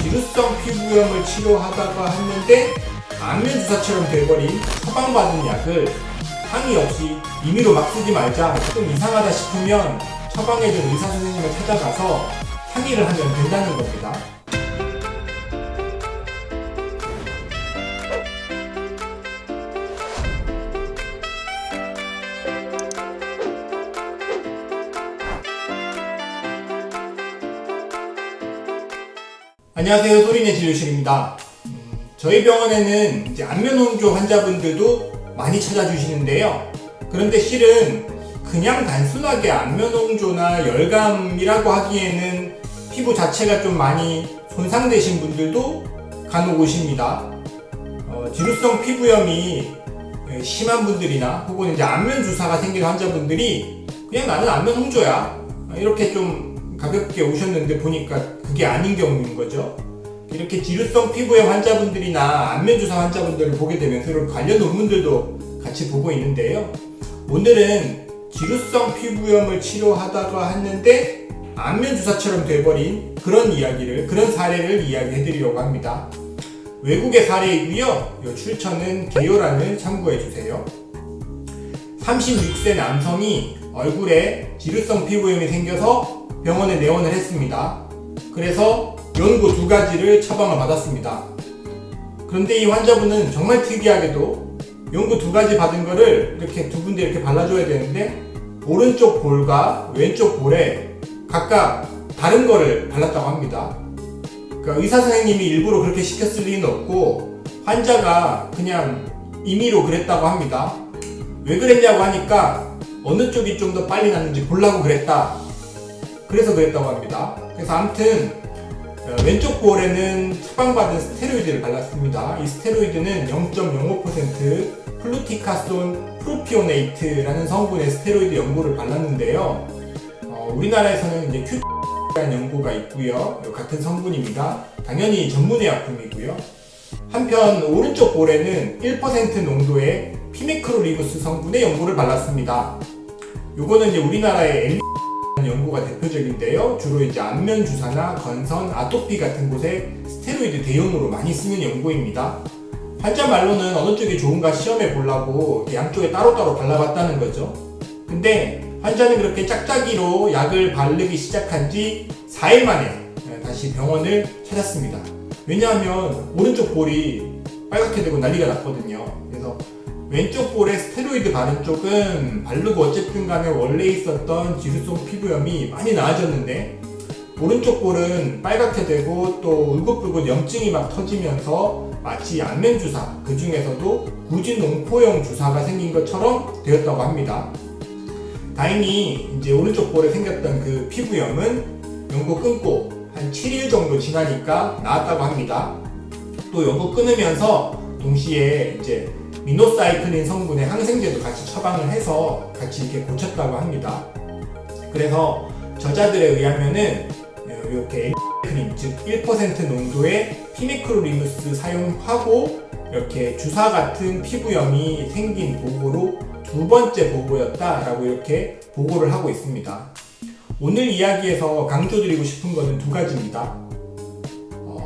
지루성 피부염을 치료하다가 했는데 안면주사처럼 돼버린 처방받은 약을 상의 없이 임의로 막 쓰지 말자. 좀 이상하다 싶으면 처방해준 의사선생님을 찾아가서 상의를 하면 된다는 겁니다. 안녕하세요, 소리내 진료실입니다. 저희 병원에는 이제 안면홍조 환자분들도 많이 찾아주시는데요. 그런데 실은 그냥 단순하게 안면홍조나 열감이라고 하기에는 피부 자체가 좀 많이 손상되신 분들도 간혹 오십니다. 지루성 피부염이 심한 분들이나 혹은 이제 안면 주사가 생긴 환자분들이 그냥 나는 안면홍조야 이렇게 좀 가볍게 오셨는데 보니까 그게 아닌 경우인 거죠. 이렇게 지루성 피부염 환자분들이나 안면주사 환자분들을 보게 되면서 이런 관련 논문들도 같이 보고 있는데요. 오늘은 지루성 피부염을 치료하다가 했는데 안면주사처럼 돼버린 그런 사례를 이야기해드리려고 합니다. 외국의 사례이고요. 이 출처는 개요란을 참고해주세요. 36세 남성이 얼굴에 지루성 피부염이 생겨서 병원에 내원을 했습니다. 그래서 연고 2가지를 처방을 받았습니다. 그런데 이 환자분은 정말 특이하게도 연고 2가지 받은 거를 이렇게 두 군데 이렇게 발라줘야 되는데 오른쪽 볼과 왼쪽 볼에 각각 다른 거를 발랐다고 합니다. 그러니까 의사 선생님이 일부러 그렇게 시켰을 리는 없고 환자가 그냥 임의로 그랬다고 합니다. 왜 그랬냐고 하니까 어느 쪽이 좀 더 빨리 났는지 보려고 그랬다. 그래서 그랬다고 합니다. 그래서 아무튼 왼쪽 볼에는 처방받은 스테로이드를 발랐습니다. 이 스테로이드는 0.05% 플루티카손 프로피오네이트라는 성분의 스테로이드 연고를 발랐는데요. 우리나라에서는 이제 큐라는 연고가 있고요. 같은 성분입니다. 당연히 전문의약품이고요. 한편 오른쪽 볼에는 1% 농도의 피메크로리무스 성분의 연고를 발랐습니다. 요거는 이제 우리나라의 연고가 대표적인데요. 주로 이제 안면 주사나 건선, 아토피 같은 곳에 스테로이드 대용으로 많이 쓰는 연고입니다. 환자 말로는 어느 쪽이 좋은가 시험해 보려고 양쪽에 따로따로 발라봤다는 거죠. 근데 환자는 그렇게 짝짝이로 약을 바르기 시작한 지 4일 만에 다시 병원을 찾았습니다. 왜냐하면 오른쪽 볼이 빨갛게 되고 난리가 났거든요. 그래서 왼쪽 볼에 스테로이드 바른 쪽은 바르고 어쨌든 간에 원래 있었던 지루성 피부염이 많이 나아졌는데 오른쪽 볼은 빨갛게 되고 또 울긋불긋 염증이 막 터지면서 마치 안면 주사, 그 중에서도 구진 농포형 주사가 생긴 것처럼 되었다고 합니다. 다행히 이제 오른쪽 볼에 생겼던 그 피부염은 연고 끊고 한 7일 정도 지나니까 나았다고 합니다. 또 연고 끊으면서 동시에 이제 미노사이클린 성분의 항생제도 같이 처방을 해서 같이 이렇게 고쳤다고 합니다. 그래서 저자들에 의하면은 이렇게 크림, 즉 1% 농도의 피메크로리무스 사용하고 이렇게 주사 같은 피부염이 생긴 보고로 2번째 보고였다라고 이렇게 보고를 하고 있습니다. 오늘 이야기에서 강조드리고 싶은 것은 2가지입니다.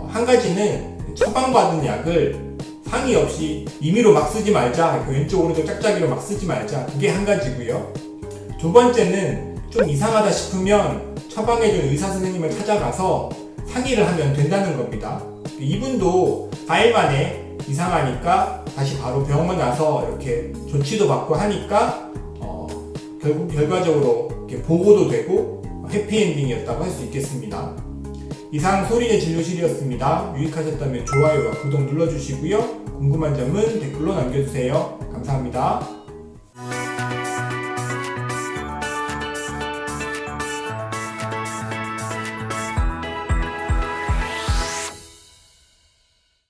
한 가지는 처방받은 약을 상의 없이 임의로 막 쓰지 말자. 왼쪽 오른쪽 짝짝이로 막 쓰지 말자. 그게 한 가지고요. 2번째는 좀 이상하다 싶으면 처방해준 의사 선생님을 찾아가서 상의를 하면 된다는 겁니다. 이분도 4일 만에 이상하니까 다시 바로 병원 와서 이렇게 조치도 받고 하니까 결국 결과적으로 이렇게 보고도 되고 해피엔딩이었다고 할 수 있겠습니다. 이상 소리내 진료실이었습니다. 유익하셨다면 좋아요와 구독 눌러주시고요. 궁금한 점은 댓글로 남겨주세요. 감사합니다.